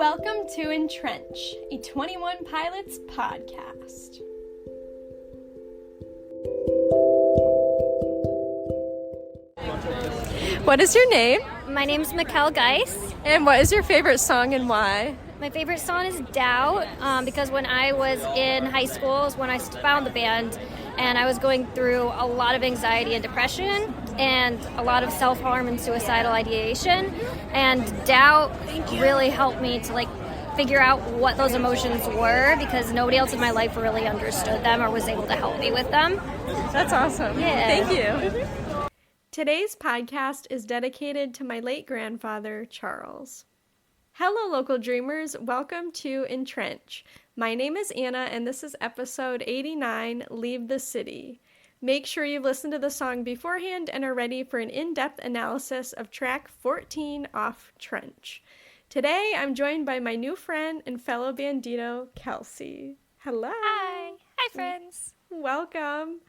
Welcome to EnTrench, a 21 Pilots podcast. What is your name? My name's Mikkel Geis. And what is your favorite song and why? My favorite song is Doubt, because when I was in high school is when I found the band, and I was going through a lot of anxiety and depression and a lot of self-harm and suicidal ideation, and Doubt really helped me to figure out what those emotions were, because nobody else in my life really understood them or was able to help me with them. That's awesome. Yeah. Thank you. Today's podcast is dedicated to my late grandfather, Charles. Hello, local dreamers. Welcome to EnTrench. My name is Annah, and this is episode 89, Leave the City. Make sure you've listened to the song beforehand and are ready for an in-depth analysis of track 14 off Trench. Today, I'm joined by my new friend and fellow bandito, Kelsey. Hello. Hi. Hi, friends. Welcome.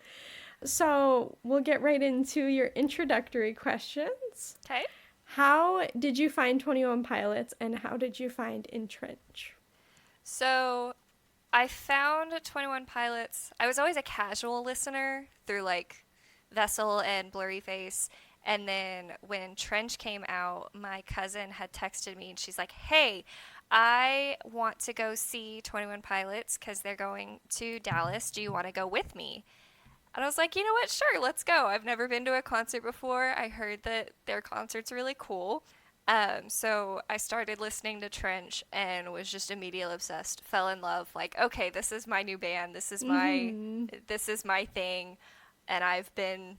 So, we'll get right into your introductory questions. Okay. How did you find 21 Pilots, and how did you find EnTrench? So, I found 21 Pilots. I was always a casual listener through Vessel and Blurry Face. And then when Trench came out, my cousin had texted me and she's like, hey, I want to go see 21 Pilots because they're going to Dallas. Do you want to go with me? And I was like, you know what? Sure, let's go. I've never been to a concert before. I heard that their concert's really cool. So I started listening to Trench and was just immediately obsessed. Fell in love. Okay, this is my new band. This is my thing. And I've been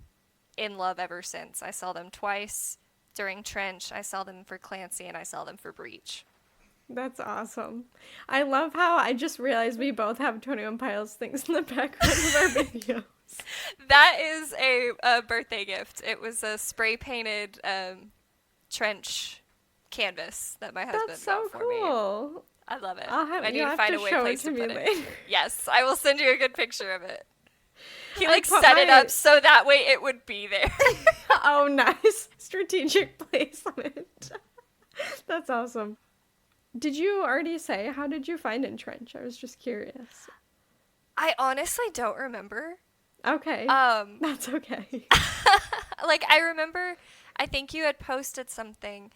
in love ever since. I saw them twice during Trench. I saw them for Clancy, and I saw them for Breach. That's awesome. I love how I just realized we both have 21 Pilots things in the background of our videos. That is a birthday gift. It was a spray-painted Trench canvas that my husband got for me. That's so cool. I love it. I need to find a place to put it. Yes, I will send you a good picture of it. He set it up so that way it would be there. Oh, nice. Strategic placement. That's awesome. Did you already say, how did you find EnTrench? I was just curious. I honestly don't remember. Okay. That's okay. I remember, I think you had posted something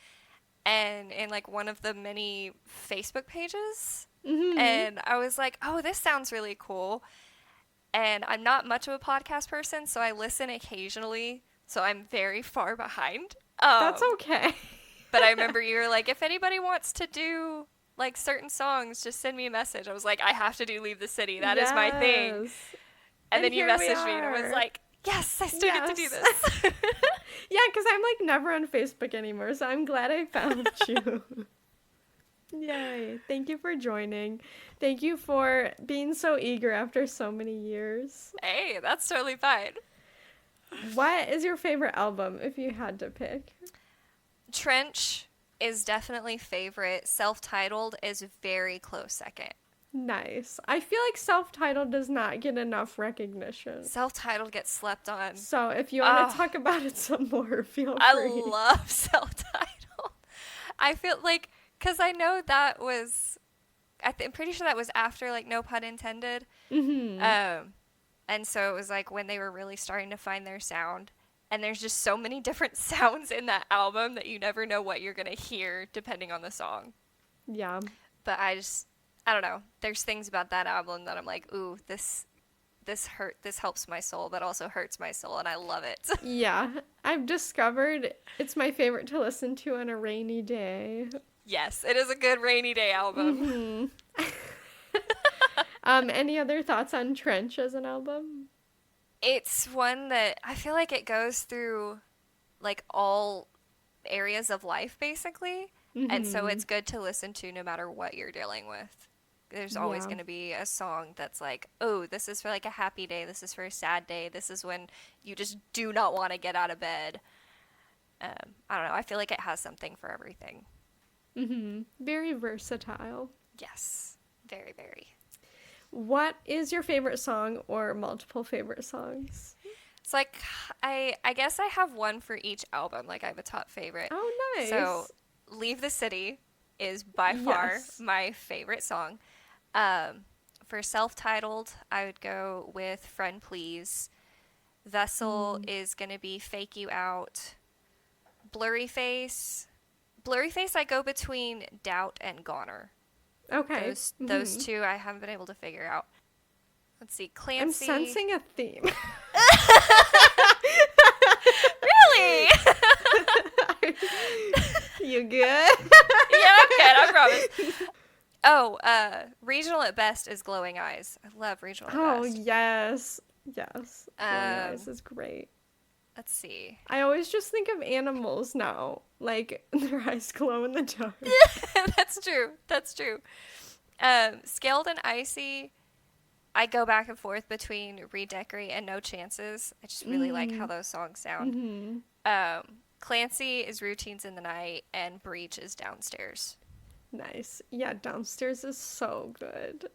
and in one of the many Facebook pages. Mm-hmm. And I was like, oh, this sounds really cool. And I'm not much of a podcast person, so I listen occasionally, so I'm very far behind. That's okay. But I remember you were like, if anybody wants to do, certain songs, just send me a message. I was like, I have to do Leave the City. That is my thing. And then you messaged me, and I was like, yes, I still get to do this. Yeah, because I'm, never on Facebook anymore, so I'm glad I found you. Yay. Thank you for joining. Thank you for being so eager after so many years. Hey, that's totally fine. What is your favorite album, if you had to pick? Trench is definitely favorite. Self-titled is very close second. Nice. I feel like self-titled does not get enough recognition. Self-titled gets slept on. So if you want to talk about it some more, feel free. I love self-titled. I feel because I know that was, I'm pretty sure that was after, no pun intended. Mm-hmm. And so it was, when they were really starting to find their sound. And there's just so many different sounds in that album that you never know what you're going to hear depending on the song. Yeah. But I don't know. There's things about that album that I'm like, ooh, this helps my soul, but also hurts my soul, and I love it. Yeah. I've discovered it's my favorite to listen to on a rainy day. Yes, it is a good rainy day album. Mm-hmm. Any other thoughts on Trench as an album? It's one that I feel like it goes through all areas of life, basically. Mm-hmm. And so it's good to listen to no matter what you're dealing with. There's always going to be a song that's oh, this is for a happy day. This is for a sad day. This is when you just do not want to get out of bed. I don't know. I feel like it has something for everything. Mm-hmm. Very versatile. Yes. Very, very. What is your favorite song or multiple favorite songs? It's I guess I have one for each album. I have a top favorite. Oh, nice. So Leave the City is by far Yes. my favorite song. For self-titled, I would go with Friend Please. Vessel is going to be Fake You Out. Blurry Face. Blurry Face, I go between Doubt and Goner. Okay. Those two I haven't been able to figure out. Let's see, I'm Clancy. sensing a theme. Really? You good? Yeah, I'm good, I promise. Oh, Regional at Best is Glowing Eyes. I love Regional at Best. Yes. Yes. This is great. Let's see. I always just think of animals now. Like, their eyes glow in the dark. That's true. That's true. Scaled and Icy, I go back and forth between Redecorate and No Chances. I just really like how those songs sound. Clancy is Routines in the Night, and Breach is Downstairs. Nice. Yeah, Downstairs is so good.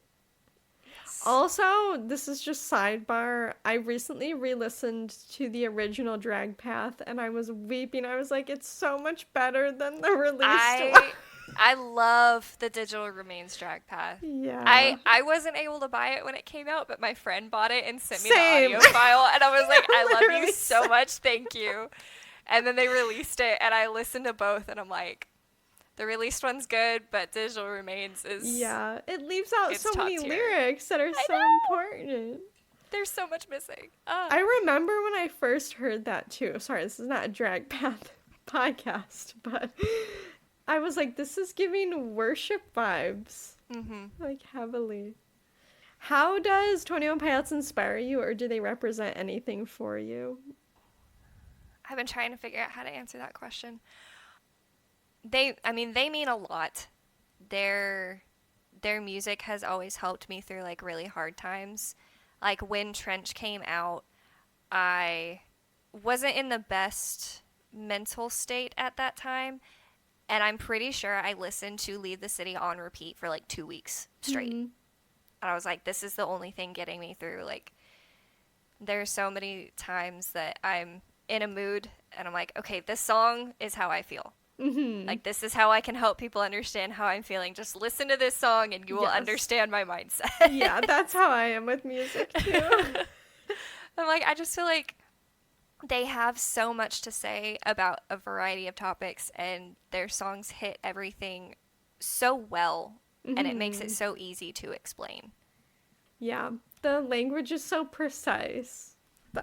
Also, this is just sidebar. I recently re-listened to the original Drag Path, and I was weeping. I was like, it's so much better than the released one. I love the Digital Remains Drag Path. Yeah. I wasn't able to buy it when it came out, but my friend bought it and sent me Same. the audio file, and I was like, I love Literally you so much, thank you. And then they released it, and I listened to both, and I'm like, the released one's good, but Digital Remains is... Yeah, it leaves out so many top tier. lyrics that are so important. There's so much missing. I remember when I first heard that too. Sorry, this is not a Drag Path podcast, but I was like, this is giving worship vibes. Like, heavily. How does 21 Pilots inspire you, or do they represent anything for you? I've been trying to figure out how to answer that question. They mean a lot. Their music has always helped me through, like, really hard times. Like, when Trench came out, I wasn't in the best mental state at that time, and I'm pretty sure I listened to Leave the City on repeat for, like, 2 weeks straight. And I was like, this is the only thing getting me through. Like, there's so many times that I'm in a mood, and I'm like, okay, this song is how I feel. Like, this is how I can help people understand how I'm feeling. Just listen to this song and you will understand my mindset. Yeah, that's how I am with music too. I'm like, I just feel like they have so much to say about a variety of topics, and their songs hit everything so well, and it makes it so easy to explain. Yeah, the language is so precise.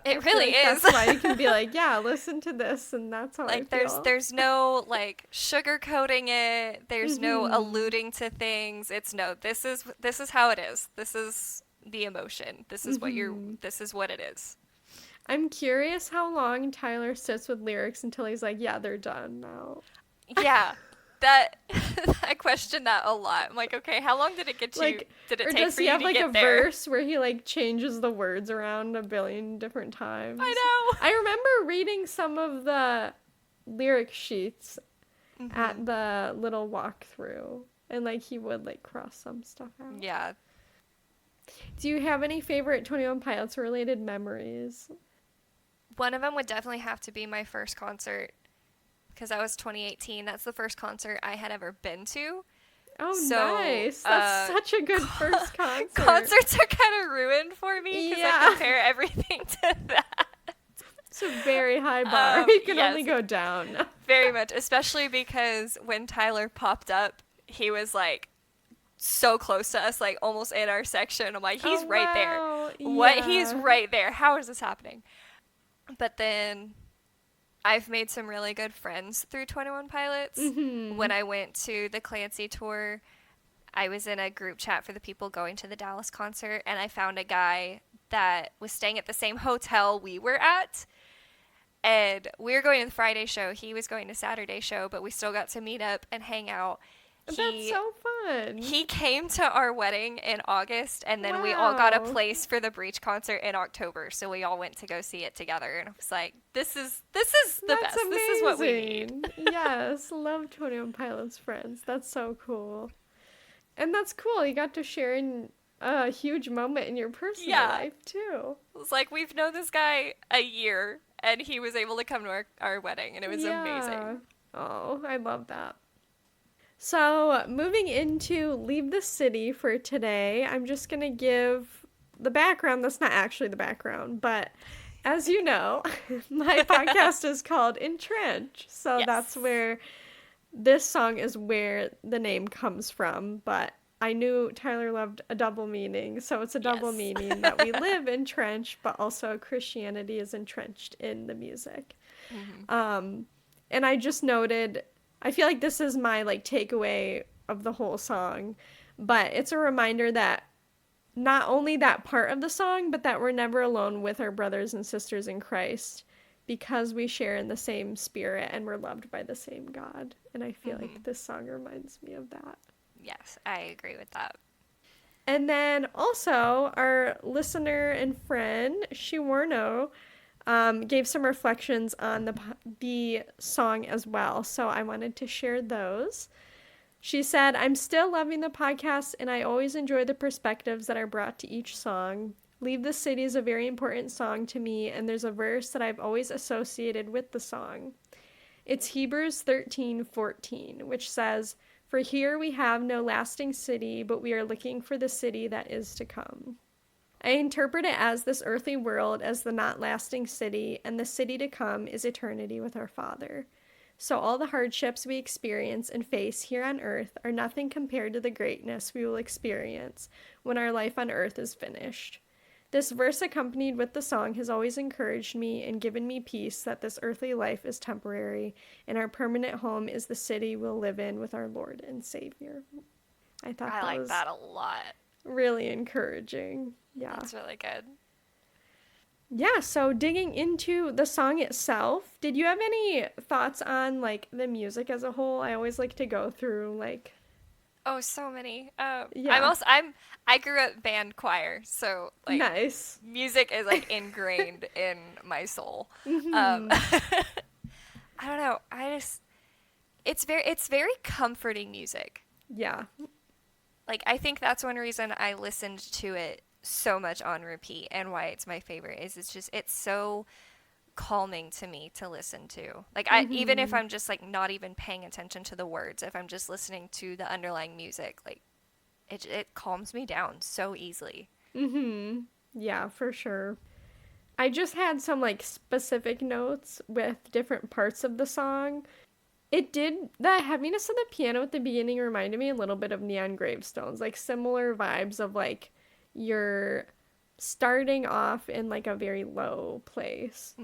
It really is. That's why you can be like, yeah, listen to this, and that's how like, I feel. there's no, like, sugarcoating it. There's no alluding to things. It's no, this is how it is. This is the emotion. This is this is what it is. I'm curious how long Tyler sits with lyrics until he's like, yeah, they're done now. Yeah. I question that a lot. I'm like, okay, how long did it get you? Like, did it or take does for he you have to like get a there? verse where he like changes the words around a billion different times? I know. I remember reading some of the lyric sheets at the little walkthrough, and like he would like cross some stuff out. Yeah. Do you have any favorite 21 Pilots related memories? One of them would definitely have to be my first concert, because that was 2018. That's the first concert I had ever been to. Oh, So, nice. That's such a good first concert. Concerts are kind of ruined for me because I compare everything to that. It's a very high bar. You can yes. only go down. Very much, especially because when Tyler popped up, he was like so close to us, like almost in our section. I'm like, he's right there. What? He's right there. How is this happening? But then I've made some really good friends through 21 Pilots. When I went to the Clancy tour, I was in a group chat for the people going to the Dallas concert, and I found a guy that was staying at the same hotel we were at. And we were going to the Friday show. He was going to Saturday show, but we still got to meet up and hang out. That's so fun. He came to our wedding in August, and then we all got a place for the Breach concert in October. So we all went to go see it together, and I was like, "This is the best. Amazing. This is what we need." Yes, love 21 Pilots friends. That's so cool, and that's cool. You got to share in a huge moment in your personal life too. It was like, we've known this guy a year, and he was able to come to our wedding, and it was amazing. Oh, I love that. So, moving into Leave the City for today, I'm just going to give the background. That's not actually the background, but as you know, my podcast is called EnTrench. So, Yes. that's where this song is where the name comes from. But I knew Tyler loved a double meaning. So, it's a double Yes. meaning that we live entrenched, but also Christianity is entrenched in the music. And I just noted, I feel like this is my like takeaway of the whole song, but it's a reminder that not only that part of the song, but that we're never alone with our brothers and sisters in Christ because we share in the same spirit and we're loved by the same God. And I feel like this song reminds me of that. Yes, I agree with that. And then also our listener and friend, Shiwarno, gave some reflections on the song as well. So I wanted to share those. She said, I'm still loving the podcast and I always enjoy the perspectives that are brought to each song. Leave the City is a very important song to me, and there's a verse that I've always associated with the song. It's Hebrews 13:14, which says, For here we have no lasting city, but we are looking for the city that is to come. I interpret it as this earthly world as the not lasting city, and the city to come is eternity with our Father. So all the hardships we experience and face here on earth are nothing compared to the greatness we will experience when our life on earth is finished. This verse accompanied with the song has always encouraged me and given me peace that this earthly life is temporary and our permanent home is the city we'll live in with our Lord and Savior. I thought I that like was that a lot. really encouraging. Yeah. That's really good. Yeah, so digging into the song itself, did you have any thoughts on like the music as a whole? I always like to go through like Oh, so many. Yeah. I grew up band choir, so like nice. music is like ingrained in my soul. I don't know. It's very comforting music. Yeah. Like I think that's one reason I listened to it so much on repeat and why it's my favorite is it's so calming to me to listen to. Like even if I'm just like not even paying attention to the words, if I'm just listening to the underlying music, like it calms me down so easily. Yeah, for sure. I just had some like specific notes with different parts of the song. The heaviness of the piano at the beginning reminded me a little bit of Neon Gravestones, like similar vibes of like you're starting off in like a very low place.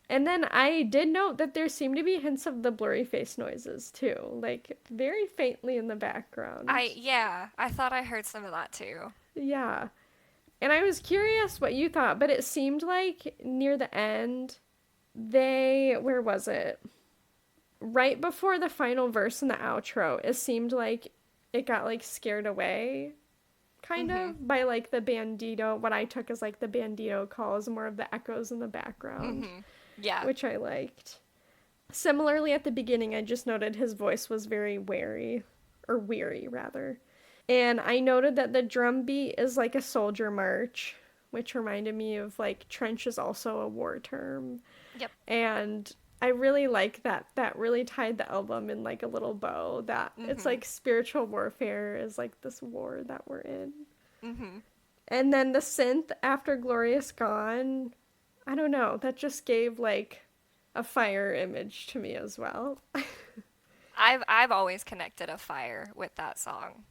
And then I did note that there seemed to be hints of the blurry face noises too, like very faintly in the background. I thought I heard some of that too. Yeah. And I was curious what you thought, but it seemed like near the end, where was it? Right before the final verse in the outro, it seemed like it got like scared away, kind of, by like the bandito, what I took as like the bandito calls, more of the echoes in the background. Yeah. Which I liked. Similarly, at the beginning, I just noted his voice was very weary, rather. And I noted that the drum beat is like a soldier march, which reminded me of like trench is also a war term. Yep. And I really like that really tied the album in like a little bow, that it's like spiritual warfare is like this war that we're in. And then the synth after Glorious Gone, I don't know, that just gave like a fire image to me as well. I've always connected a fire with that song.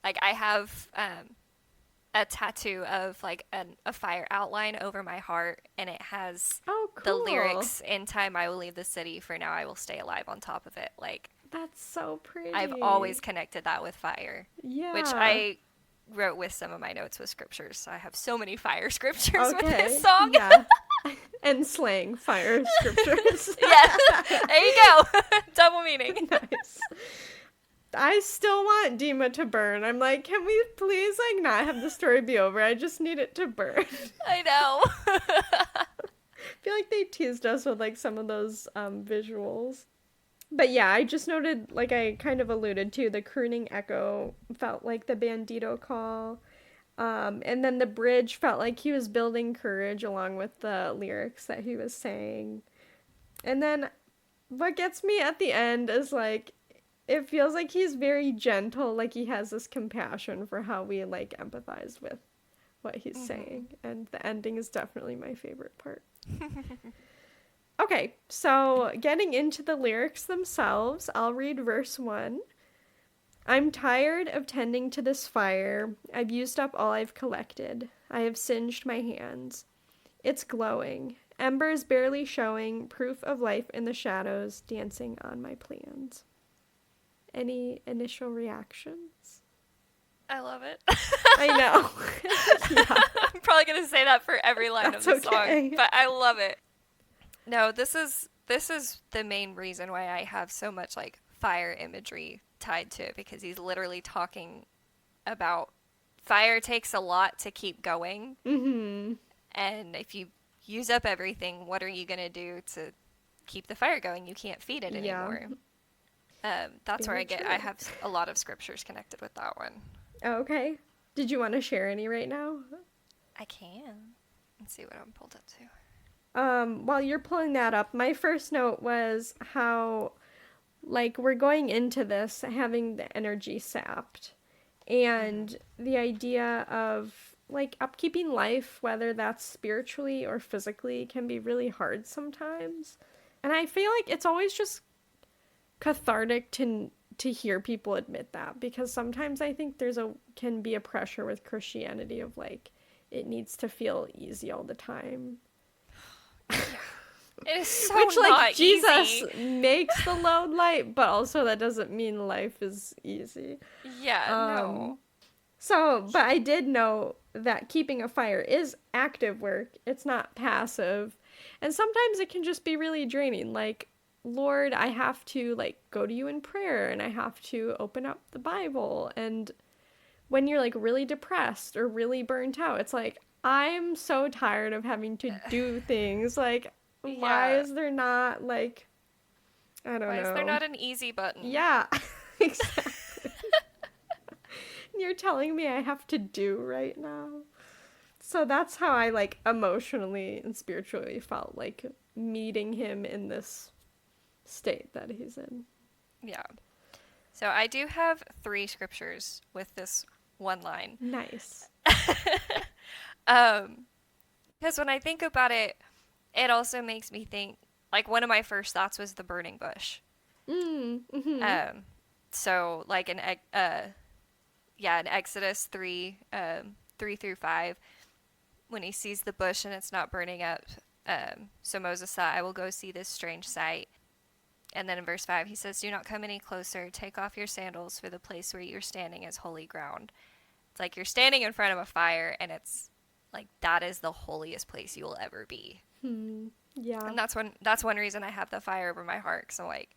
Like I have a tattoo of like a fire outline over my heart, and it has the lyrics, "In time I will leave the city, for now I will stay alive," on top of it. Like that's so pretty. I've always connected that with fire. Yeah. Which I wrote with some of my notes with scriptures. So I have so many fire scriptures with this song. Yeah. And slang fire scriptures. Yeah. There you go. Double meaning. Nice. I still want Dima to burn. I'm like, can we please like not have the story be over? I just need it to burn. I know. I feel like they teased us with like some of those visuals. But yeah, I just noted, like I kind of alluded to, the crooning echo felt like the bandito call. And then the bridge felt like he was building courage along with the lyrics that he was saying. And then what gets me at the end is like, it feels like he's very gentle, like he has this compassion for how we like empathize with what he's saying, and the ending is definitely my favorite part. Okay, so getting into the lyrics themselves, I'll read verse 1. I'm tired of tending to this fire. I've used up all I've collected. I have singed my hands. It's glowing, embers barely showing, proof of life in the shadows, dancing on my plans. Any initial reactions? I love it. I know. Yeah. I'm probably going to say that for every line That's of the okay. song, but I love it. No, this is the main reason why I have so much like fire imagery tied to it, because he's literally talking about fire takes a lot to keep going. Mm-hmm. And if you use up everything, what are you going to do to keep the fire going? You can't feed it anymore. That's where I have a lot of scriptures connected with that one. Okay. Did you want to share any right now? I can. Let's see what I'm pulled up to. While you're pulling that up, my first note was how, like, we're going into this having the energy sapped. And the idea of, like, upkeeping life, whether that's spiritually or physically, can be really hard sometimes. And I feel like it's always just cathartic to hear people admit that, because sometimes I think can be a pressure with Christianity of, like, it needs to feel easy all the time. It is so Which, like, not Jesus easy. makes the load light, but also that doesn't mean life is easy. Yeah, no. So, but I did know that keeping a fire is active work. It's not passive. And sometimes it can just be really draining. Like, Lord, I have to, like, go to you in prayer, and I have to open up the Bible. And when you're, like, really depressed or really burnt out, it's like, I'm so tired of having to do things. Like, why is there not, like, I don't know. Why is there not an easy button? Yeah, exactly. You're telling me I have to do right now. So that's how I, like, emotionally and spiritually felt, like, meeting him in this state that he's in. Yeah. So I do have 3 scriptures with this one line. Nice. Because when I think about it, it also makes me think, like, one of my first thoughts was the burning bush. Mm-hmm. So, like, in Exodus 3, 3 through 5, when he sees the bush and it's not burning up, so Moses thought, I will go see this strange sight. And then in verse 5, he says, do not come any closer. Take off your sandals, for the place where you're standing is holy ground. It's like you're standing in front of a fire, and it's like that is the holiest place you will ever be. Yeah. And that's one reason I have the fire over my heart. So, like,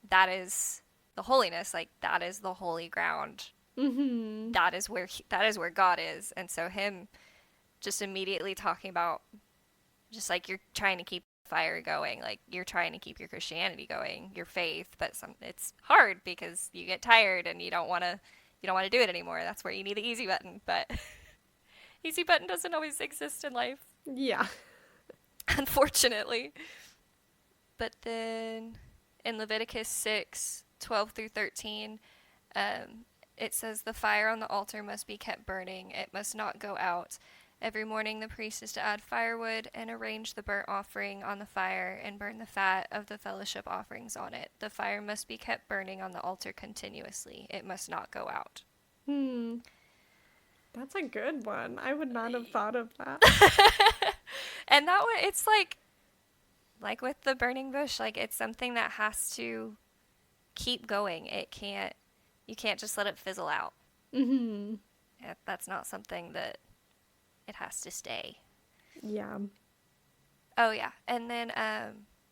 that is the holiness. Like, that is the holy ground. Mm-hmm. That is where God is. And so him just immediately talking about just like you're trying to keep fire going, like you're trying to keep your Christianity going, your faith, but it's hard because you get tired and you don't want to do it anymore. That's where you need the easy button, but easy button doesn't always exist in life. Yeah. Unfortunately. But then in Leviticus 6:12 through 13, it says the fire on the altar must be kept burning. It must not go out. Every morning the priest is to add firewood and arrange the burnt offering on the fire and burn the fat of the fellowship offerings on it. The fire must be kept burning on the altar continuously. It must not go out. That's a good one. I would not have thought of that. And that one, it's like with the burning bush, like it's something that has to keep going. You can't just let it fizzle out. Mm-hmm. That's not something that it has to stay. Yeah. Oh, yeah. And then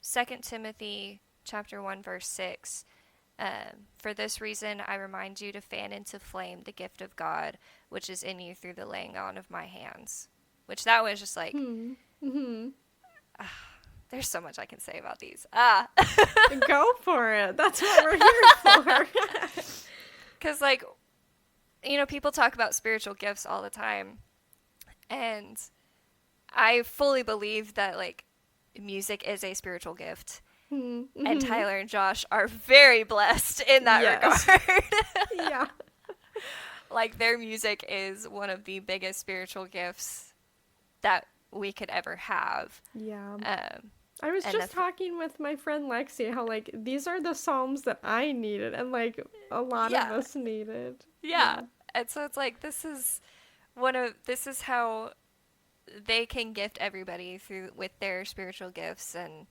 2 Timothy chapter 1, verse 6. For this reason, I remind you to fan into flame the gift of God, which is in you through the laying on of my hands. Which that was just like, there's so much I can say about these. Go for it. That's what we're here for. Because, like, people talk about spiritual gifts all the time. And I fully believe that, like, music is a spiritual gift. Mm-hmm. And Tyler and Josh are very blessed in that Yes. regard. Yeah. Like, their music is one of the biggest spiritual gifts that we could ever have. Yeah. Um, I was and just talking with my friend Lexi how, like, these are the psalms that I needed and, like, a lot of us needed. Yeah. And so it's like, this is how they can gift everybody through with their spiritual gifts, and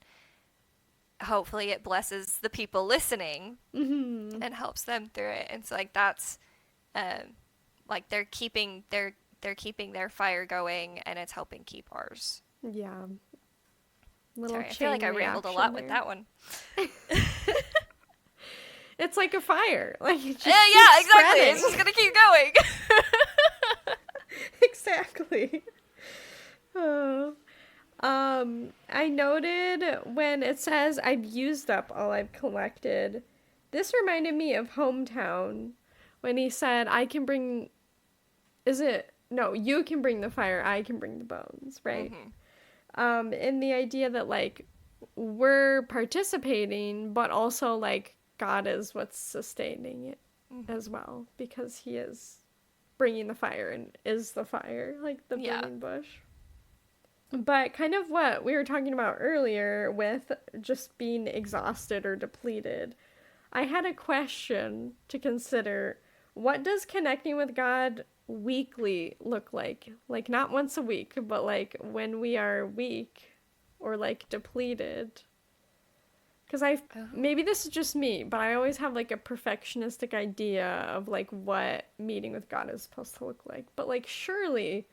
hopefully it blesses the people listening Mm-hmm. and helps them through it. And so, like, that's like they're keeping their fire going, and it's helping keep ours. Yeah. Little Sorry, I feel like I chain rambled a reaction lot there. with that one. It's like a fire. Like, it just Yeah, keeps exactly. spreading. It's just gonna keep going. Exactly. Oh. I noted when it says I've used up all I've collected. This reminded me of Hometown when he said, you can bring the fire, I can bring the bones, right? Mm-hmm. And the idea that, like, we're participating, but also, like, God is what's sustaining it as well, because he is bringing the fire and is the fire, like the burning bush. But kind of what we were talking about earlier with just being exhausted or depleted, I had a question to consider. What does connecting with God weekly look like? Like, not once a week, but, like, when we are weak or, like, depleted. Because maybe this is just me, but I always have, like, a perfectionistic idea of, like, what meeting with God is supposed to look like. But, like, surely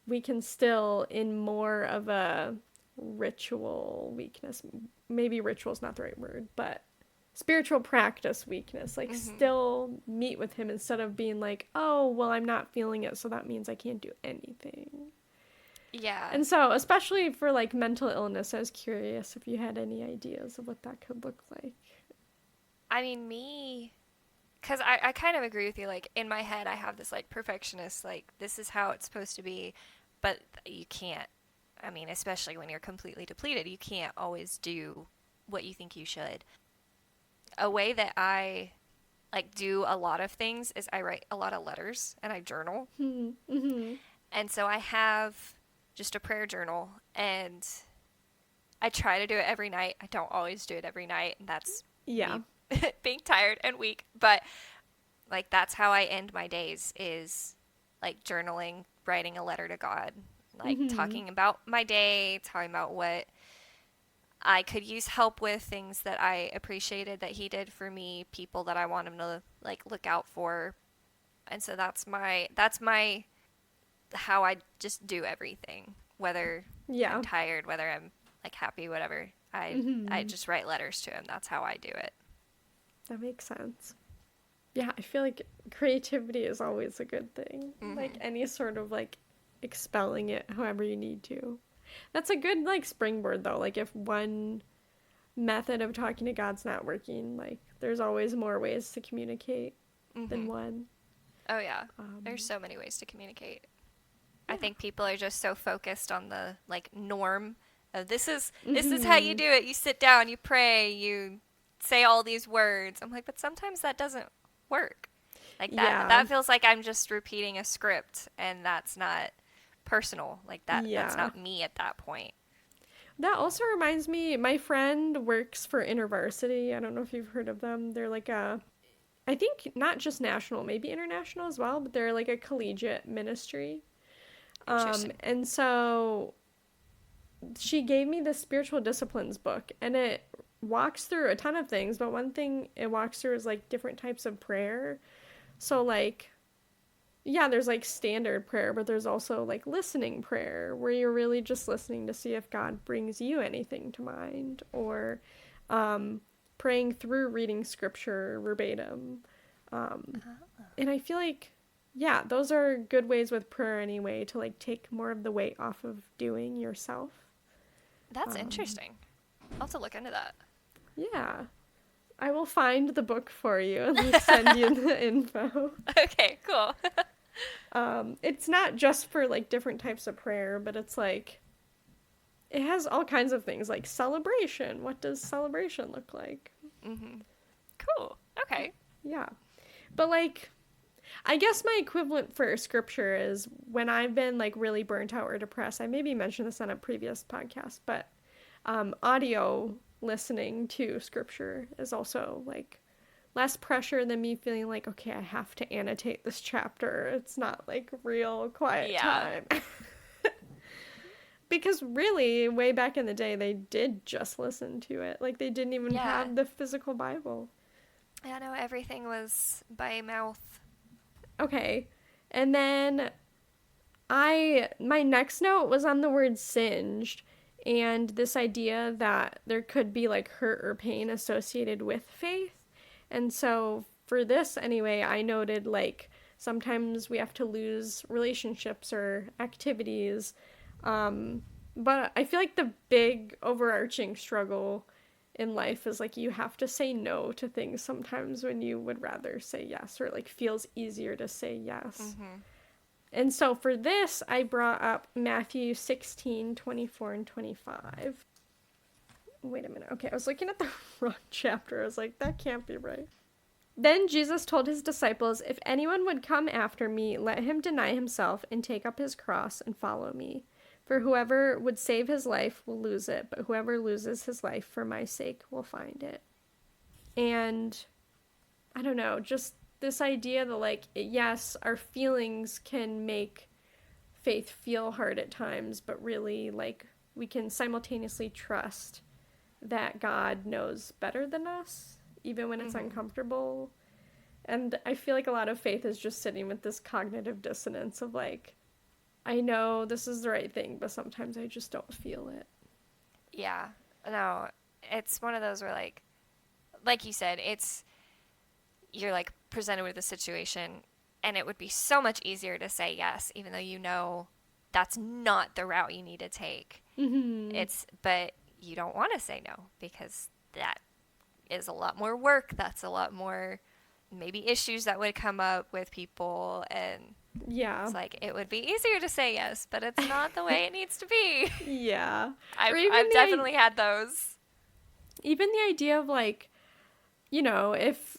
we can still, in more of a ritual weakness, maybe ritual is not the right word, but spiritual practice weakness, like, still meet with him instead of being like, oh, well, I'm not feeling it, so that means I can't do anything. Yeah. And so, especially for, like, mental illness, I was curious if you had any ideas of what that could look like. I mean, because I kind of agree with you. Like, in my head, I have this, like, perfectionist, like, this is how it's supposed to be, but you can't. I mean, especially when you're completely depleted, you can't always do what you think you should. A way that I, like, do a lot of things is I write a lot of letters and I journal. Mm-hmm. And so I have just a prayer journal, and I try to do it every night. I don't always do it every night, and that's me being tired and weak. But, like, that's how I end my days, is, like, journaling, writing a letter to God, like, talking about my day, talking about what I could use help with, things that I appreciated that he did for me, people that I want him to, like, look out for. And so that's how I just do everything, whether I'm tired, whether I'm, like, happy, whatever. I just write letters to him. That's how I do it. That makes sense. Yeah, I feel like creativity is always a good thing. Like, any sort of, like, expelling it however you need to. That's a good, like, springboard, though. Like, if one method of talking to God's not working, like, there's always more ways to communicate than one. Oh, yeah. There's so many ways to communicate. I think people are just so focused on the, like, norm of this is how you do it. You sit down, you pray, you say all these words. I'm like, but sometimes that doesn't work. Like, that feels like I'm just repeating a script, and that's not personal. Like, that's not me at that point. That also reminds me, my friend works for InterVarsity. I don't know if you've heard of them. They're like I think not just national, maybe international as well, but they're like a collegiate ministry. And so she gave me this spiritual disciplines book, and it walks through a ton of things, but one thing it walks through is, like, different types of prayer. So, like, yeah, there's, like, standard prayer, but there's also, like, listening prayer, where you're really just listening to see if God brings you anything to mind, or praying through reading scripture verbatim. And I feel like, yeah, those are good ways with prayer anyway, to, like, take more of the weight off of doing yourself. That's interesting. I'll have to look into that. Yeah. I will find the book for you and send you the info. Okay, cool. It's not just for, like, different types of prayer, but it's, like, it has all kinds of things like celebration. What does celebration look like? Mm-hmm. Cool. Okay. Yeah. But like, I guess my equivalent for scripture is when I've been like really burnt out or depressed. I maybe mentioned this on a previous podcast, but audio listening to scripture is also like less pressure than me feeling like, okay, I have to annotate this chapter. It's not like real quiet time. Because really, way back in the day, they did just listen to it. Like, they didn't even have the physical Bible. Yeah, no, everything was by mouth. Okay. And then my next note was on the word singed, and this idea that there could be, like, hurt or pain associated with faith. And so, for this anyway, I noted, like, sometimes we have to lose relationships or activities. But I feel like the big overarching struggle in life is like you have to say no to things sometimes when you would rather say yes, or it like feels easier to say yes. Mm-hmm. And so for this, I brought up Matthew 16:24 and 25. Wait a minute. Okay, I was looking at the wrong chapter. I was like, that can't be right. Then Jesus told his disciples, "If anyone would come after me, let him deny himself and take up his cross and follow me. For whoever would save his life will lose it, but whoever loses his life for my sake will find it." And I don't know, just this idea that, like, yes, our feelings can make faith feel hard at times, but really, like, we can simultaneously trust that God knows better than us, even when it's uncomfortable. And I feel like a lot of faith is just sitting with this cognitive dissonance of, like, I know this is the right thing, but sometimes I just don't feel it. Yeah. No, it's one of those where, like you said, you're, like, presented with a situation, and it would be so much easier to say yes, even though you know that's not the route you need to take. Mm-hmm. But you don't want to say no, because that is a lot more work. That's a lot more, maybe, issues that would come up with people, and yeah, it's like it would be easier to say yes, but it's not the way it needs to be. Yeah. I've definitely had those. Even the idea of, like, you know, if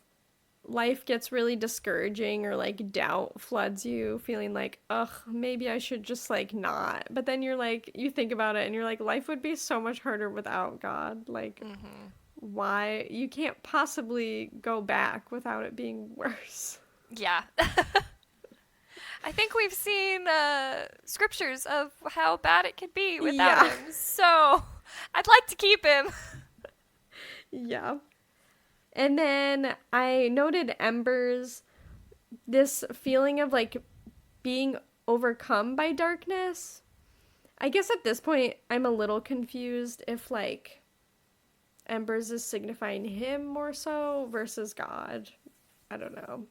life gets really discouraging or, like, doubt floods you, feeling like, ugh, maybe I should just, like, not. But then you're like, you think about it and you're like, life would be so much harder without God. Like, why? You can't possibly go back without it being worse. Yeah. I think we've seen scriptures of how bad it could be without him. So I'd like to keep him. Yeah. And then I noted embers, this feeling of, like, being overcome by darkness. I guess at this point I'm a little confused if, like, embers is signifying him more so versus God. I don't know.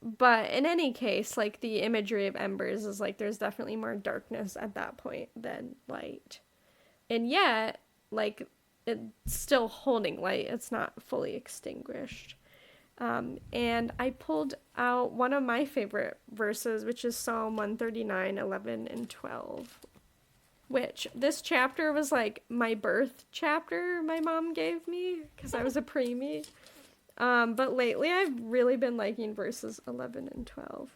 But in any case, like, the imagery of embers is like there's definitely more darkness at that point than light. And yet, like, it's still holding light. It's not fully extinguished. And I pulled out one of my favorite verses, which is Psalm 139, 11, and 12. Which, this chapter was, like, my birth chapter my mom gave me, because I was a preemie. But lately I've really been liking verses 11 and 12.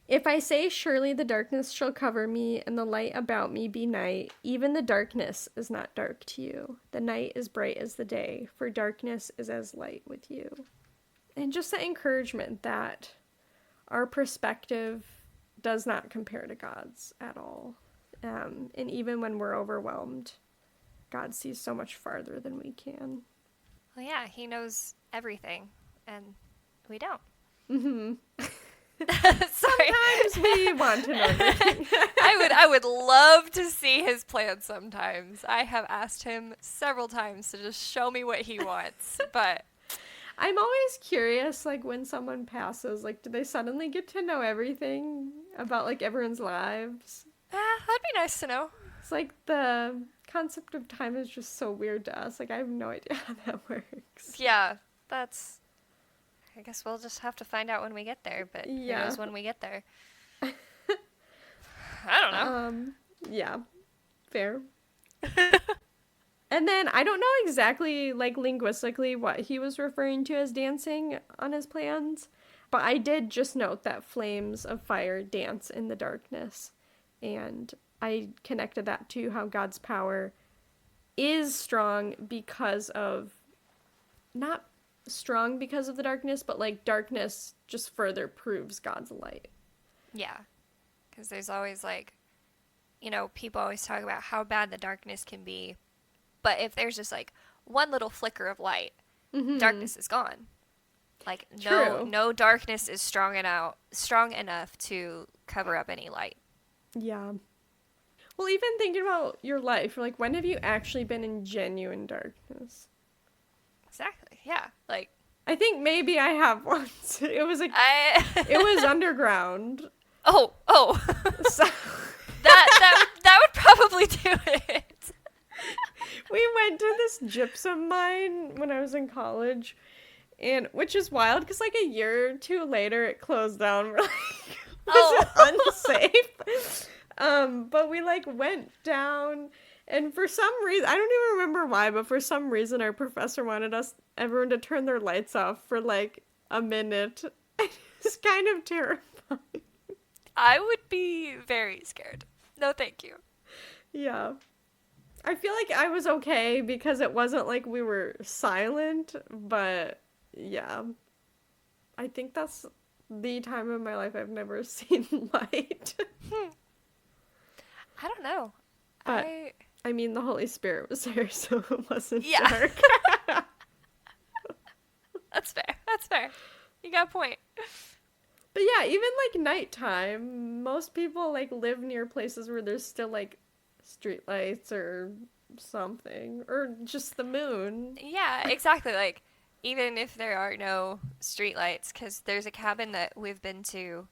"If I say, surely the darkness shall cover me, and the light about me be night, even the darkness is not dark to you. The night is bright as the day, for darkness is as light with you." And just the encouragement that our perspective does not compare to God's at all. And even when we're overwhelmed, God sees so much farther than we can. Well, yeah, he knows everything, and we don't. Mm-hmm. Sorry. Sometimes we want to know everything. I would love to see his plan sometimes. I have asked him several times to just show me what he wants, but I'm always curious, like, when someone passes, like, do they suddenly get to know everything about, like, everyone's lives? that'd be nice to know. It's like the concept of time is just so weird to us. Like, I have no idea how that works. Yeah, I guess we'll just have to find out when we get there, but who knows when we get there. I don't know. Yeah. Fair. And then I don't know exactly, like, linguistically what he was referring to as dancing on his plans, but I did just note that flames of fire dance in the darkness, and I connected that to how God's power is strong because of, not strong because of the darkness, but, like, darkness just further proves God's light. Yeah. Because there's always, like, you know, people always talk about how bad the darkness can be. But if there's just, like, one little flicker of light, darkness is gone. Like, no darkness is strong enough to cover up any light. Yeah. Well, even thinking about your life, like, when have you actually been in genuine darkness? Exactly. Yeah. Like, I think maybe I have once. It was it was underground. Oh. So that would probably do it. We went to this gypsum mine when I was in college, and which is wild because like a year or two later it closed down. We're like, was it unsafe? But we like went down, and for some reason, I don't even remember why, but for some reason our professor wanted everyone to turn their lights off for like a minute. It's kind of terrifying. I would be very scared. No, thank you. Yeah. I feel like I was okay because it wasn't like we were silent, but yeah. I think that's the time of my life I've never seen light. I don't know. But, I mean, the Holy Spirit was there, so it wasn't Yeah. dark. That's fair. You got a point. But yeah, even like nighttime, most people like live near places where there's still like streetlights or something, or just the moon. Yeah, exactly. Like, even if there are no streetlights, because there's a cabin that we've been to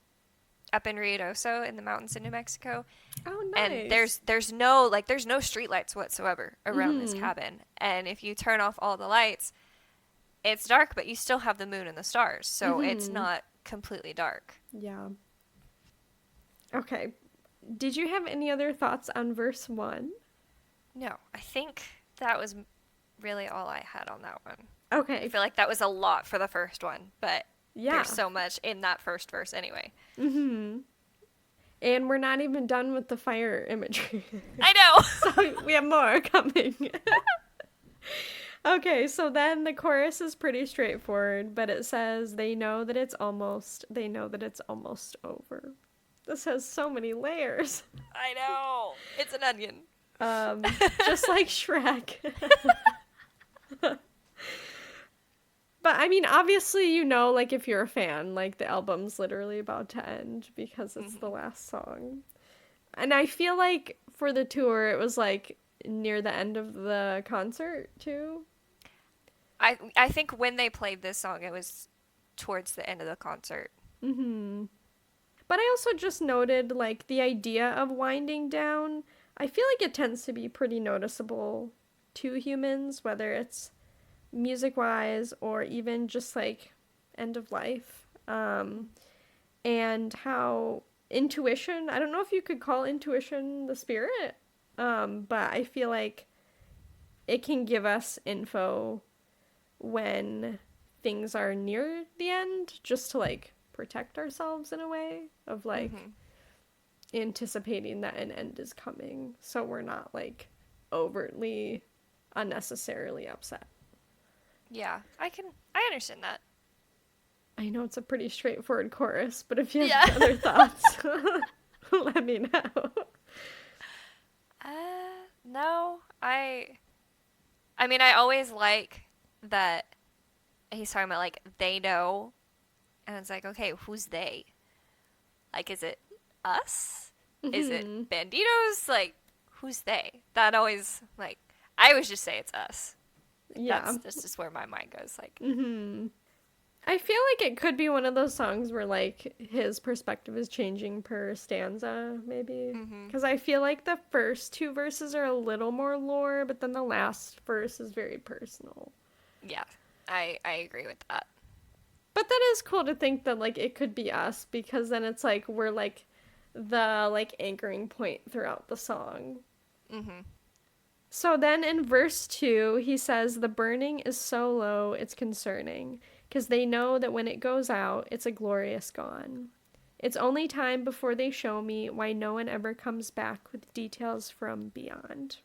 up in Ruidoso in the mountains in New Mexico. Oh, nice. And there's no streetlights whatsoever around this cabin. And if you turn off all the lights, it's dark, but you still have the moon and the stars, so it's not completely dark. Yeah. Okay. Did you have any other thoughts on verse 1? No, I think that was really all I had on that one. Okay. I feel like that was a lot for the first one, but Yeah. there's so much in that first verse anyway. Mm-hmm. And we're not even done with the fire imagery. I know! So we have more coming. Okay, so then the chorus is pretty straightforward, but it says, they know that it's almost over. This has so many layers. I know! It's an onion. Just like Shrek. But, I mean, obviously, you know, like, if you're a fan, like, the album's literally about to end because it's the last song. And I feel like for the tour, it was, like, near the end of the concert, too. I think when they played this song, it was towards the end of the concert. Mm-hmm. But I also just noted, like, the idea of winding down, I feel like it tends to be pretty noticeable to humans, whether it's music-wise or even just, like, end of life. And how intuition, I don't know if you could call intuition the spirit, but I feel like it can give us info when things are near the end, just to, like, protect ourselves in a way of, like, anticipating that an end is coming, so we're not, like, overtly, unnecessarily upset. Yeah, I understand that. I know it's a pretty straightforward chorus, but if you have other thoughts, let me know. No, I mean, I always like that he's talking about, like, they know, and it's like, okay, who's they? Like, is it us? Is it Banditos? Like, who's they? That always, like, I always just say it's us. Yeah. That's just where my mind goes, like. I feel like it could be one of those songs where, like, his perspective is changing per stanza, maybe. Because I feel like the first two verses are a little more lore, but then the last verse is very personal. Yeah, I agree with that. But that is cool to think that, like, it could be us, because then it's, like, we're, like, the, like, anchoring point throughout the song. Mm-hmm. So then in verse 2, he says, the burning is so low, it's concerning, because they know that when it goes out, it's a glorious gone. It's only time before they show me why no one ever comes back with details from beyond.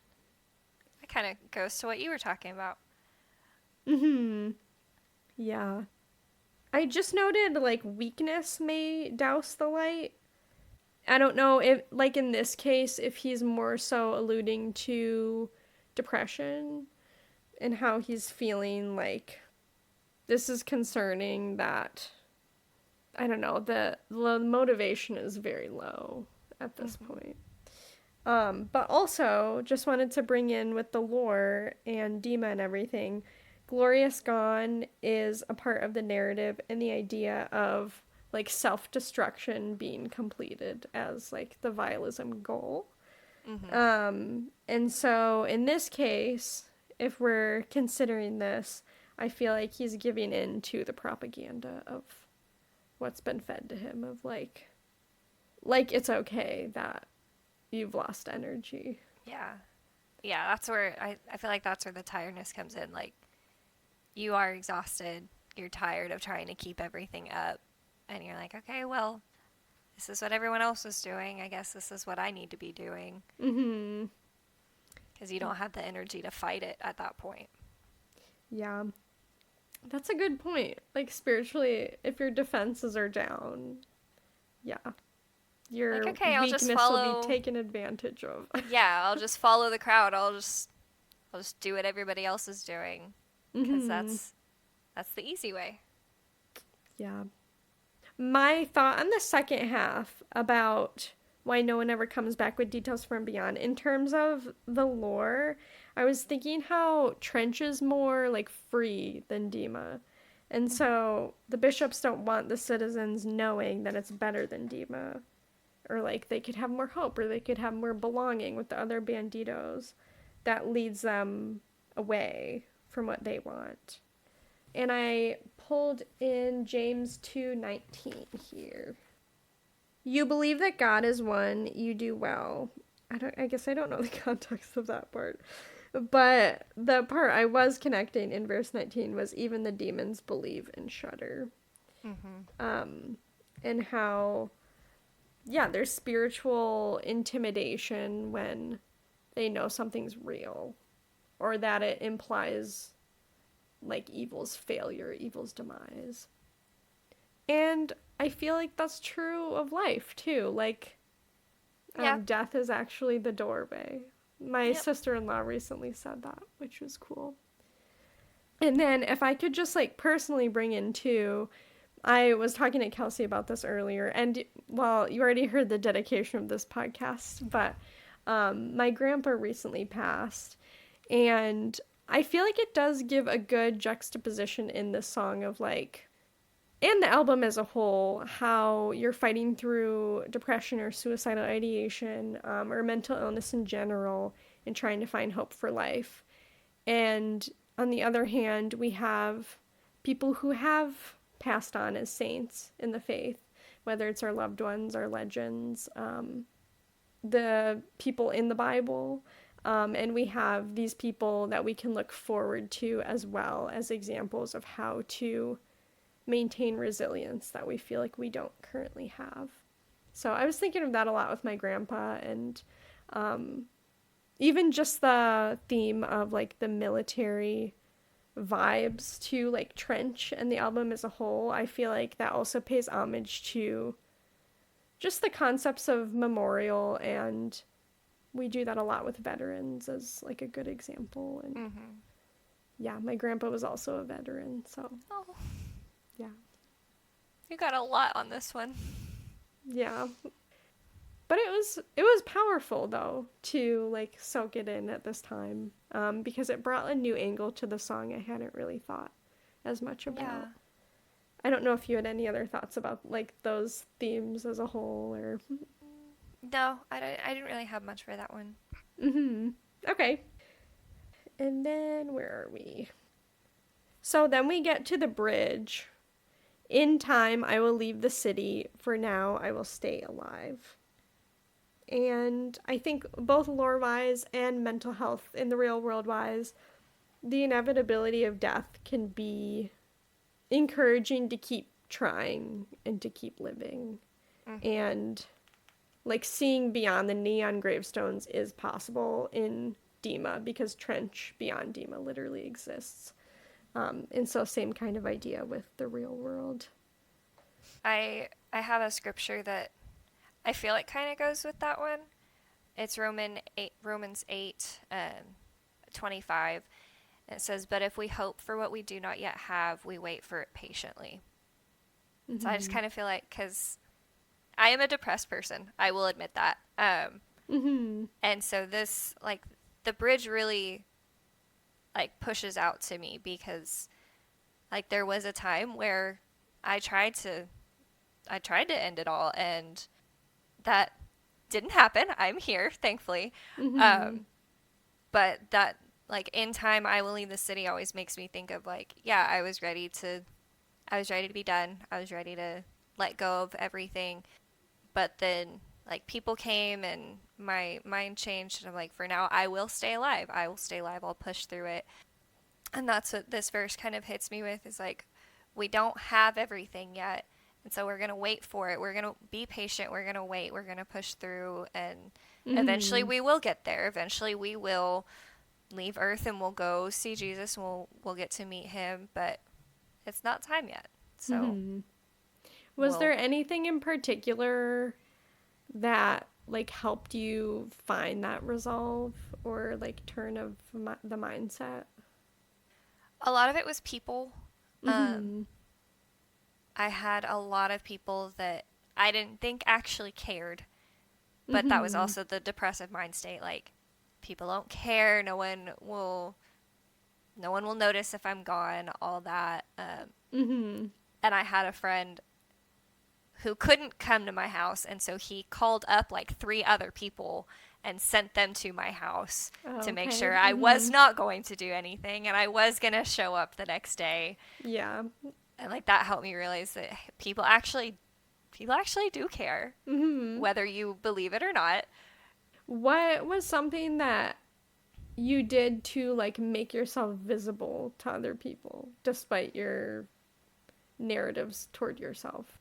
That kind of goes to what you were talking about. Mm-hmm. Yeah. I just noted, like, weakness may douse the light. I don't know if, like, in this case, if he's more so alluding to depression and how he's feeling like this is concerning that, I don't know, the motivation is very low at this point. But also, just wanted to bring in with the lore and Dima and everything, Glorious Gone is a part of the narrative and the idea of, like, self-destruction being completed as, like, the vialism goal. Mm-hmm. And so, in this case, if we're considering this, I feel like he's giving in to the propaganda of what's been fed to him of, like it's okay that you've lost energy. Yeah. Yeah, that's where I feel like that's where the tiredness comes in. Like, you are exhausted. You're tired of trying to keep everything up. And you're like, okay, well, this is what everyone else is doing. I guess this is what I need to be doing. Mm-hmm. Because you don't have the energy to fight it at that point. Yeah. That's a good point. Like, spiritually, if your defenses are down, yeah. Your like, okay, weakness will be taken advantage of. Yeah, I'll just follow the crowd. I'll just do what everybody else is doing. Because that's the easy way. Yeah. My thought on the second half about why no one ever comes back with details from beyond, in terms of the lore, I was thinking how Trench is more, like, free than Dima. And so the bishops don't want the citizens knowing that it's better than Dima. Or, like, they could have more hope, or they could have more belonging with the other banditos. That leads them away from what they want. And I pulled in James 2:19 here. You believe that God is one, you do well. I guess I don't know the context of that part. But the part I was connecting in verse 19 was even the demons believe and shudder. Mm-hmm. And how, yeah, there's spiritual intimidation when they know something's real. Or that it implies, like, evil's failure, evil's demise. And I feel like that's true of life, too. Like, death is actually the doorway. My sister-in-law recently said that, which was cool. And then if I could just, like, personally bring in, too, I was talking to Kelsey about this earlier, and, well, you already heard the dedication of this podcast, but my grandpa recently passed, and I feel like it does give a good juxtaposition in this song of, like, and the album as a whole, how you're fighting through depression or suicidal ideation, or mental illness in general, and trying to find hope for life. And on the other hand, we have people who have passed on as saints in the faith, whether it's our loved ones, our legends, the people in the Bible, and we have these people that we can look forward to as well as examples of how to maintain resilience that we feel like we don't currently have. So I was thinking of that a lot with my grandpa, and even just the theme of, like, the military vibes to, like, Trench and the album as a whole. I feel like that also pays homage to just the concepts of memorial, and we do that a lot with veterans as, like, a good example. And yeah, my grandpa was also a veteran, so yeah. You got a lot on this one. Yeah. But it was powerful, though, to, like, soak it in at this time, because it brought a new angle to the song I hadn't really thought as much about. Yeah. I don't know if you had any other thoughts about, like, those themes as a whole, or... No, I didn't really have much for that one. Okay. And then, where are we? So then we get to the bridge. In time, I will leave the city. For now, I will stay alive. And I think both lore-wise and mental health in the real world-wise, the inevitability of death can be encouraging to keep trying and to keep living. And like seeing beyond the neon gravestones is possible in Dima because Trench beyond Dima literally exists. And so same kind of idea with the real world. I have a scripture that I feel like kind of goes with that one. It's Romans 8, 25. It says, "But if we hope for what we do not yet have, we wait for it patiently." Mm-hmm. So I just kind of feel like, because I am a depressed person, I will admit that. And so this, like, the bridge really, like, pushes out to me because, like, there was a time where I tried to end it all, and that didn't happen. I'm here, thankfully. But that, like, in time, I will leave the city always makes me think of, like, yeah, I was ready to be done. I was ready to let go of everything. But then, like, people came and my mind changed. And I'm like, for now, I will stay alive. I will stay alive. I'll push through it. And that's what this verse kind of hits me with, is like, we don't have everything yet. And so we're going to wait for it. We're going to be patient. We're going to wait. We're going to push through. And eventually we will get there. Eventually we will leave Earth and we'll go see Jesus and we'll get to meet him. But it's not time yet. So was there anything in particular that, like, helped you find that resolve or, like, turn of the mindset? A lot of it was people. I had a lot of people that I didn't think actually cared, but that was also the depressive mind state. Like, people don't care. No one will notice if I'm gone, all that. And I had a friend who couldn't come to my house, and so he called up like 3 other people and sent them to my house to make sure I was not going to do anything and I was going to show up the next day. Yeah. And, like, that helped me realize that people actually do care, whether you believe it or not. What was something that you did to, like, make yourself visible to other people despite your narratives toward yourself?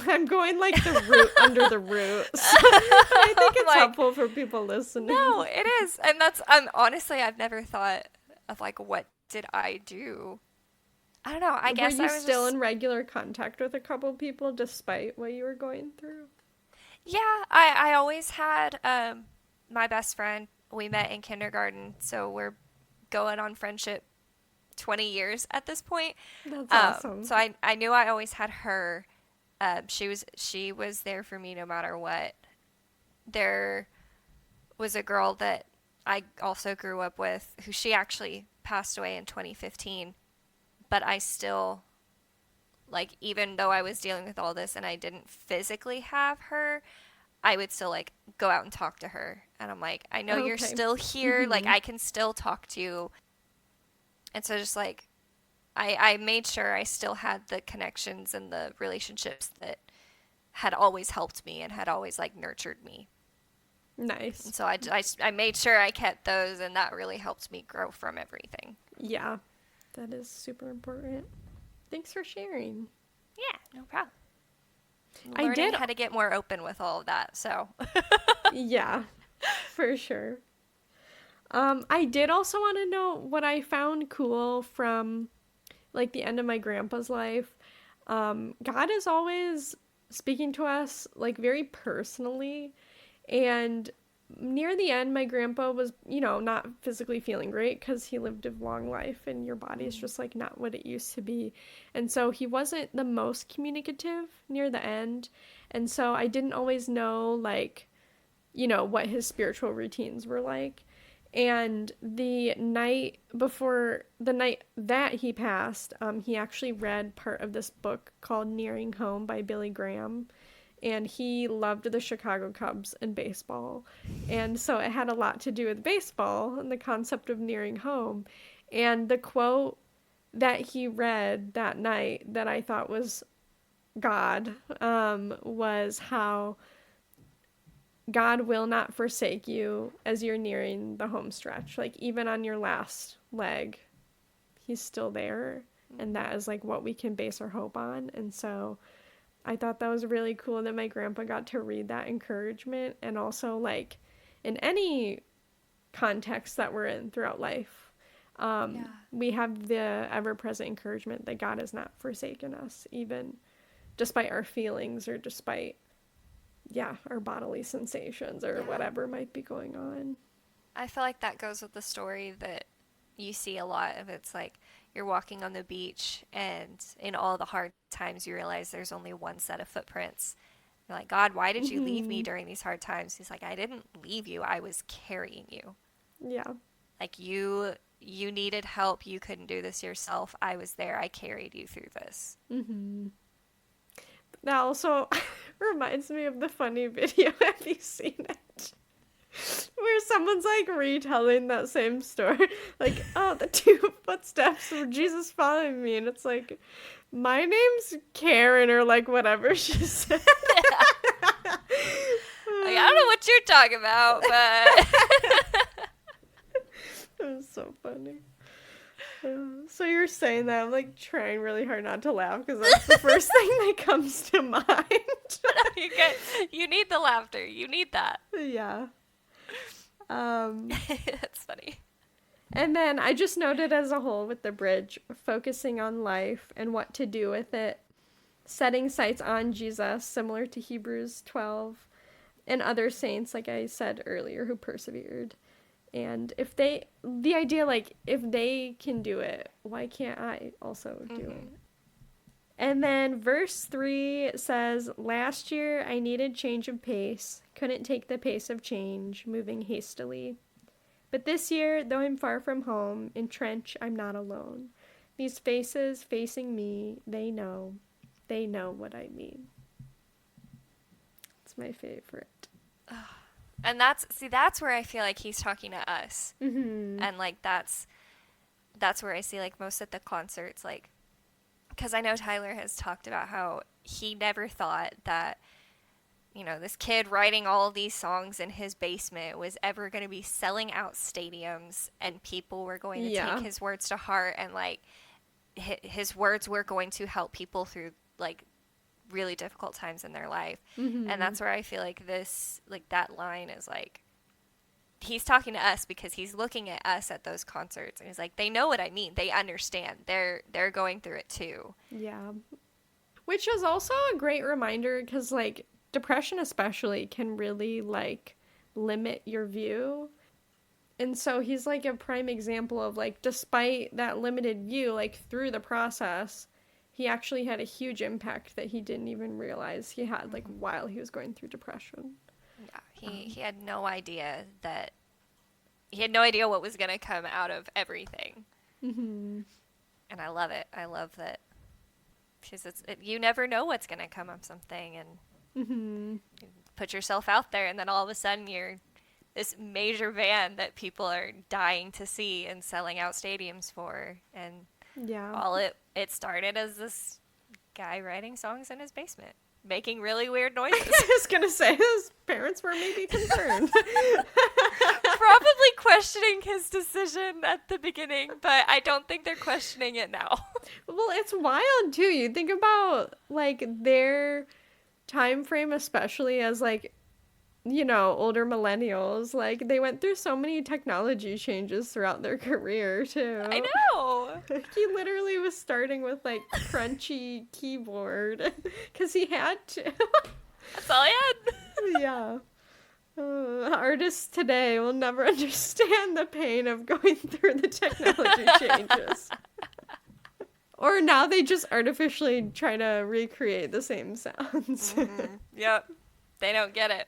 I'm going, like, the root under the roots. I think it's like, helpful for people listening. No, it is. And that's, honestly, I've never thought of, like, what did I do? I don't know. I guess I was still in regular contact with a couple people despite what you were going through? Yeah, I always had my best friend. We met in kindergarten, so we're going on friendship 20 years at this point. That's awesome. So I knew I always had her. She was there for me no matter what. There was a girl that I also grew up with who she actually passed away in 2015. But I still, like, even though I was dealing with all this and I didn't physically have her, I would still, like, go out and talk to her. And I'm like, I know you're still here. Like, I can still talk to you. And so just, like, I made sure I still had the connections and the relationships that had always helped me and had always, like, nurtured me. Nice. And so I made sure I kept those, and that really helped me grow from everything. Yeah. That is super important. Thanks for sharing. Yeah, no problem. I did how to get more open with all of that, so. Yeah, for sure. I did also want to know what I found cool from, like, the end of my grandpa's life. God is always speaking to us, like, very personally, and near the end, my grandpa was, not physically feeling great because he lived a long life and your body is just, like, not what it used to be. And so he wasn't the most communicative near the end. And so I didn't always know, like, what his spiritual routines were like. And the night that he passed, he actually read part of this book called Nearing Home by Billy Graham. And he loved the Chicago Cubs and baseball. And so it had a lot to do with baseball and the concept of nearing home. And the quote that he read that night that I thought was God was how God will not forsake you as you're nearing the home stretch. Like, even on your last leg, he's still there. And that is, like, what we can base our hope on. And so I thought that was really cool that my grandpa got to read that encouragement. And also, like, in any context that we're in throughout life, we have the ever-present encouragement that God has not forsaken us, even despite our feelings or despite our bodily sensations or whatever might be going on. I feel like that goes with the story that you see a lot of. It's like you're walking on the beach, and in all the hard times you realize there's only one set of footprints. You're like, God, why did you leave me during these hard times? He's like, I didn't leave you. I was carrying you. Yeah. Like, you needed help. You couldn't do this yourself. I was there. I carried you through this. Mm-hmm. That also reminds me of the funny video. Have you seen it? Where someone's, like, retelling that same story. Like, oh, the 2 footsteps of Jesus following me. And it's like, my name's Karen, or, like, whatever she said. Like, I don't know what you're talking about, but... It was so funny. So you're saying that, I'm, like, trying really hard not to laugh because that's the first thing that comes to mind. You need the laughter. You need that. Yeah. That's funny. And then I just noted as a whole with the bridge, focusing on life and what to do with it, setting sights on Jesus, similar to Hebrews 12, and other saints, like I said earlier, who persevered. And if they can do it, why can't I also do it? And then verse 3 says, last year I needed change of pace, couldn't take the pace of change, moving hastily. But this year, though I'm far from home, EnTrench, I'm not alone. These faces facing me, they know what I mean. It's my favorite. And that's where I feel like he's talking to us. Mm-hmm. And, like, that's where I see, like, most at the concerts, like, because I know Tyler has talked about how he never thought that, you know, this kid writing all of these songs in his basement was ever going to be selling out stadiums, and people were going to take his words to heart, and, like, his words were going to help people through, like, really difficult times in their life. Mm-hmm. And that's where I feel like this, like, that line is, like, he's talking to us because he's looking at us at those concerts, and he's like, they know what I mean. They understand. They're going through it too. Yeah. Which is also a great reminder because, like, depression especially can really, like, limit your view. And so he's, like, a prime example of, like, despite that limited view, like, through the process, he actually had a huge impact that he didn't even realize he had, like, while he was going through depression. Yeah, he had no idea what was going to come out of everything. Mm-hmm. And I love it. I love that. Because you never know what's going to come of something, and you put yourself out there, and then all of a sudden you're this major band that people are dying to see and selling out stadiums for. And all it started as this guy writing songs in his basement, making really weird noises. I was going to say, his parents were maybe concerned. Probably questioning his decision at the beginning, but I don't think they're questioning it now. Well, it's wild, too. You think about, like, their time frame, especially as, like, you know, older millennials. Like, they went through so many technology changes throughout their career, too. I know! He literally was starting with, like, crunchy keyboard, because he had to. That's all he had. Yeah. Artists today will never understand the pain of going through the technology changes. Or now they just artificially try to recreate the same sounds. Mm-hmm. Yep. They don't get it.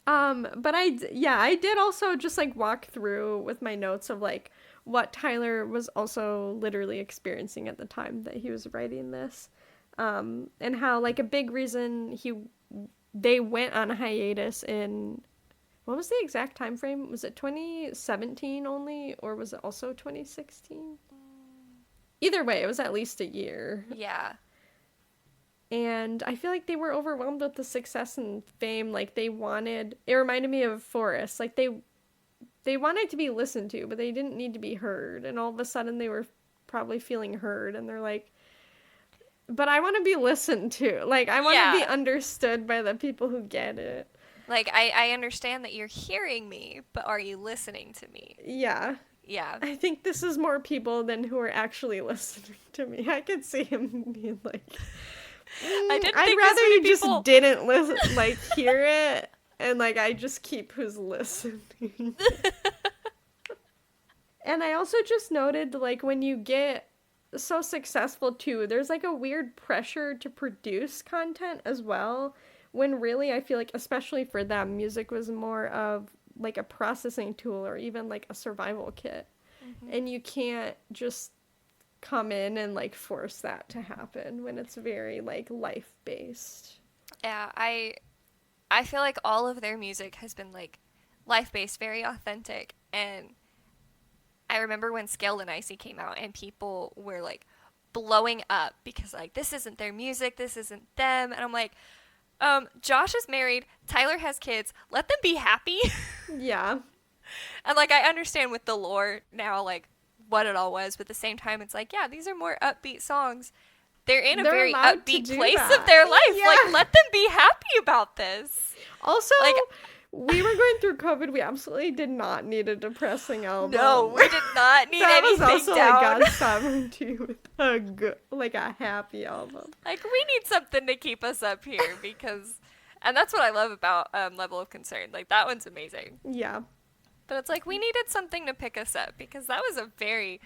But I did also just, like, walk through with my notes of, like, what Tyler was also literally experiencing at the time that he was writing this. And how, like, a big reason they went on a hiatus in, what was the exact time frame? Was it 2017 only, or was it also 2016? Either way, it was at least a year. Yeah. And I feel like they were overwhelmed with the success and fame. Like, it reminded me of Forrest. Like, they wanted to be listened to, but they didn't need to be heard. And all of a sudden they were probably feeling heard, and they're like, but I want to be listened to. Like, I want to be understood by the people who get it. Like, I understand that you're hearing me, but are you listening to me? Yeah. Yeah. I think this is more people than who are actually listening to me. I could see him being like, I'd rather you just didn't listen, like, hear it, and, like, I just keep who's listening. And I also just noted, like, when you get so successful, too, there's, like, a weird pressure to produce content as well, when really I feel like, especially for them, music was more of, like, a processing tool or even, like, a survival kit. Mm-hmm. And you can't just come in and, like, force that to happen when it's very, like, life-based. Yeah, I feel like all of their music has been, like, life-based, very authentic. And I remember when Scaled and Icy came out and people were, like, blowing up because, like, this isn't their music, this isn't them. And I'm like, Josh is married, Tyler has kids, let them be happy. Yeah. And, like, I understand with the lore now, like, what it all was, but at the same time, it's like, yeah, these are more upbeat songs. They're in a very upbeat place of their life. Yeah. Like, let them be happy about this. Also, like, we were going through COVID. We absolutely did not need a depressing album. No, we did not need anything down. That was also like God's sovereignty with a happy album. Like, we need something to keep us up here because, and that's what I love about Level of Concern. Like, that one's amazing. Yeah. But it's like, we needed something to pick us up because that was a very,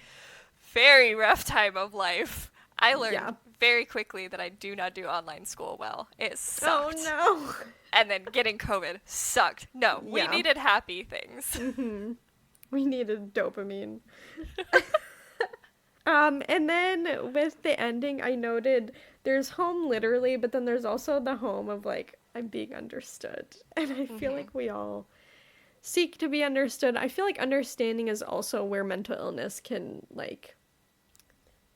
very rough time of life. I learned very quickly that I do not do online school well. It sucked. Oh, no. And then getting COVID sucked. No, we needed happy things. Mm-hmm. We needed dopamine. And then with the ending, I noted there's home literally, but then there's also the home of, like, I'm being understood. And I feel like we all seek to be understood. I feel like understanding is also where mental illness can, like,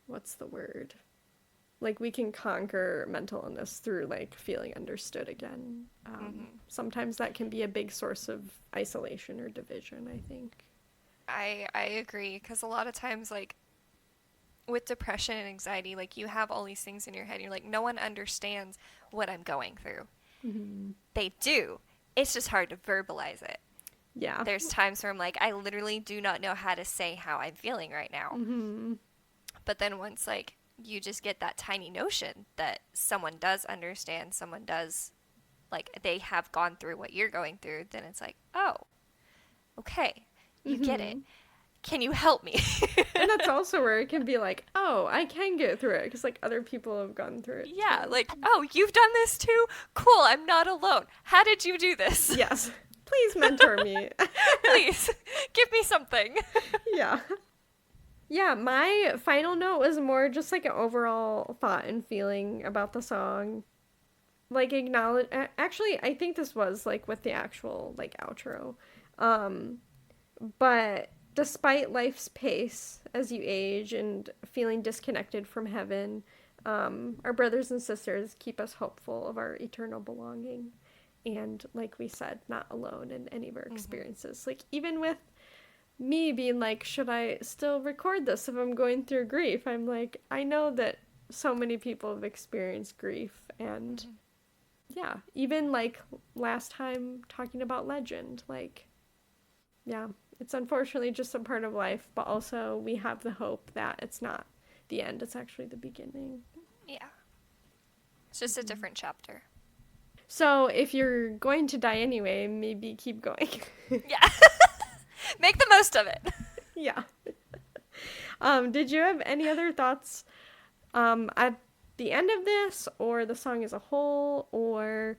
what's the word? Like, we can conquer mental illness through, like, feeling understood again. Sometimes that can be a big source of isolation or division, I think. I agree, because a lot of times, like, with depression and anxiety, like, you have all these things in your head, and you're like, no one understands what I'm going through. Mm-hmm. They do. It's just hard to verbalize it. Yeah. There's times where I'm like, I literally do not know how to say how I'm feeling right now. Mm-hmm. But then once, like, you just get that tiny notion that someone does understand, someone does, like, they have gone through what you're going through, then it's like, oh, okay, you get it. Can you help me? And that's also where it can be like, oh, I can get through it because, like, other people have gone through it. Yeah, too. like, oh, you've done this too? Cool, I'm not alone. How did you do this? Yes. Please mentor me. Please, give me something. Yeah. Yeah, my final note was more just, like, an overall thought and feeling about the song. Like, actually, I think this was, like, with the actual, like, outro. But despite life's pace as you age and feeling disconnected from heaven, our brothers and sisters keep us hopeful of our eternal belonging. And, like we said, not alone in any of our experiences. Like, even with me being like, should I still record this if I'm going through grief? I'm like, I know that so many people have experienced grief. And, yeah, even, like, last time talking about Legend, like, yeah, it's unfortunately just a part of life, but also we have the hope that it's not the end, it's actually the beginning. Yeah. It's just a different chapter. So if you're going to die anyway, maybe keep going. Yeah. Make the most of it. Yeah. Did you have any other thoughts at the end of this, or the song as a whole, or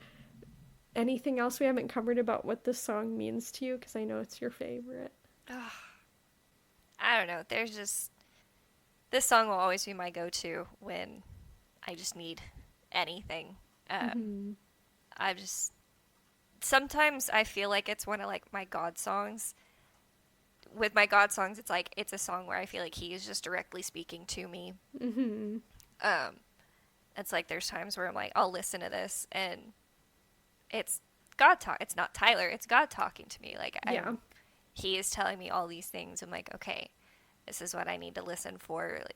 anything else we haven't covered about what this song means to you? Because I know it's your favorite. I don't know. There's just... This song will always be my go-to when I just need anything. I just... Sometimes I feel like it's one of, like, my God songs. With my God songs, it's like, it's a song where I feel like he is just directly speaking to me. It's like there's times where I'm like, I'll listen to this and it's God talk. It's not Tyler. It's God talking to me. Like, he is telling me all these things. I'm like, okay, this is what I need to listen for. Like,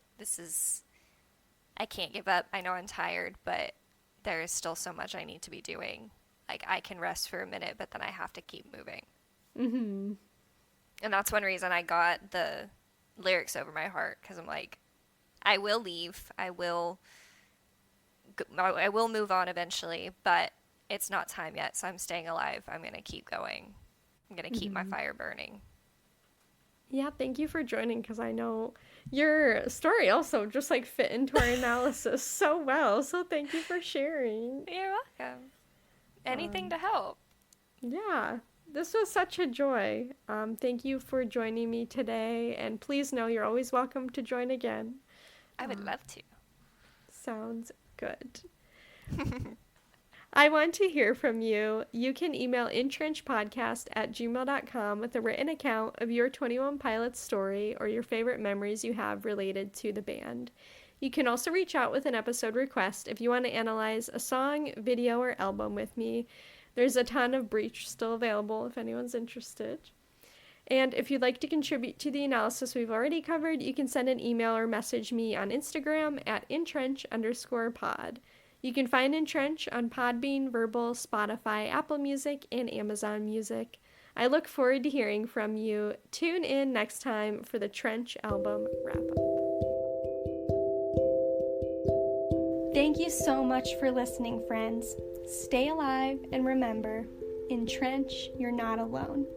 I can't give up. I know I'm tired, but there is still so much I need to be doing. Like, I can rest for a minute, but then I have to keep moving. Mm-hmm. And that's one reason I got the lyrics over my heart, because I'm like, I will leave. I will move on eventually, but it's not time yet, so I'm staying alive. I'm going to keep going. I'm going to keep my fire burning. Yeah, thank you for joining, because I know your story also just like fit into our analysis so well. So thank you for sharing. You're welcome. Anything to help. Yeah, this was such a joy. Thank you for joining me today, and please know you're always welcome to join again. I would love to. Sounds good. I want to hear from you. You can email EnTrenchPodcast@gmail.com with a written account of your 21 Pilots story or your favorite memories you have related to the band. You can also reach out with an episode request if you want to analyze a song, video, or album with me. There's a ton of Breach still available if anyone's interested. And if you'd like to contribute to the analysis we've already covered, you can send an email or message me on Instagram at EnTrench_pod. You can find EnTrench on Podbean, Verbal, Spotify, Apple Music, and Amazon Music. I look forward to hearing from you. Tune in next time for the Trench album wrap-up. Thank you so much for listening, friends. Stay alive and remember, in Trench, you're not alone.